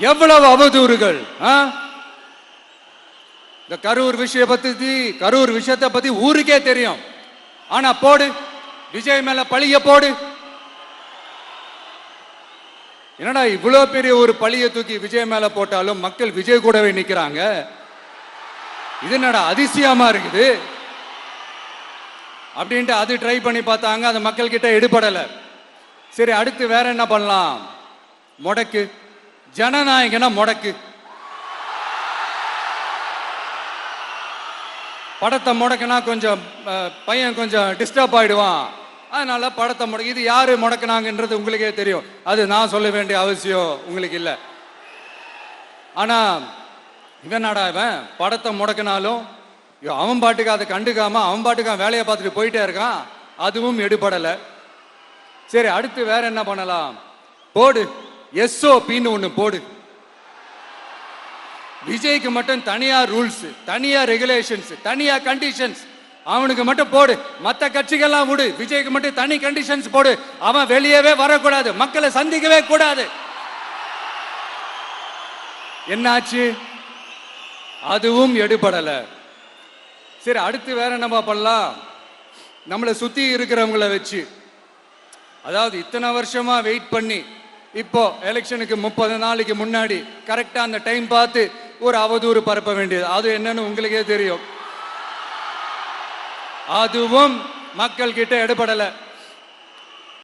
எவ்வளவு அவதூறுகள். இந்த கரூர் விஷயத்தை பத்தி ஊருக்கே தெரியும். ஆனா போடு, விஜய் மேல பழிய போடு. என்னடா இவ்வளவு பெரிய ஒரு பழிய தூக்கி விஜய் மேல போட்டாலும் மக்கள் விஜய் கூடவே நிக்கிறாங்க. இது என்னடா அதிசயமா இருக்குது அப்படின்ட்டு அது ட்ரை பண்ணி பார்த்தாங்க. அது மக்கள் கிட்ட எடுபடல. சரி, அடுத்து வேற என்ன பண்ணலாம்? முடக்கு, ஜனநாயகனா முடக்கு. படத்தை முடக்கினா கொஞ்சம் பையன் கொஞ்சம் டிஸ்டர்ப் ஆயிடுவான். அதனால படத்தை முடக்கி. இது யாரு முடக்கினாங்கன்றது உங்களுக்கே தெரியும். அது நான் சொல்ல வேண்டிய அவசியம் உங்களுக்கு இல்லை. ஆனா இவன் படத்தை முடக்கினாலும் அவன் பாட்டுக்கு அதை கண்டுக்காம அவன் பாட்டுக்கு வேலையை பார்த்துட்டு போயிட்டே இருக்கான். அதுவும் எடுபடலை. சரி, அடுத்து வேற என்ன பண்ணலாம்? போடு, SOPன்னு ஒண்ணு போடு. விஜய்க்கு மட்டும் தனியா ரூல்ஸ், தனியா ரெகுலேஷன்ஸ், தனியா கண்டிஷன்ஸ். அவனுக்கு மட்டும் போடு. மற்ற கட்சிகள்லாம் விடு, விஜய்க்கு மட்டும் தனி கண்டிஷன்ஸ் போடு. அவன் வெளியவே வரக்கூடாது, மக்களை சந்திக்கவே கூடாது. என்னாச்சு? அதுவும் எடுபடல. சரி, அடுத்து வேற என்ன பண்ணலாம்? நம்மளை சுத்தி இருக்கிறவங்கள வச்சு, அதாவது இத்தனை வருஷமா வெயிட் பண்ணி இப்போ எலெக்ஷனுக்கு 30 நாளைக்கு முன்னாடி கரெக்டா அந்த டைம் பார்த்து ஒரு அவதூறு பரப்ப வேண்டியது. அது என்னன்னு உங்களுக்கே தெரியும். அதுவும் மக்கள் கிட்ட எடுபடல.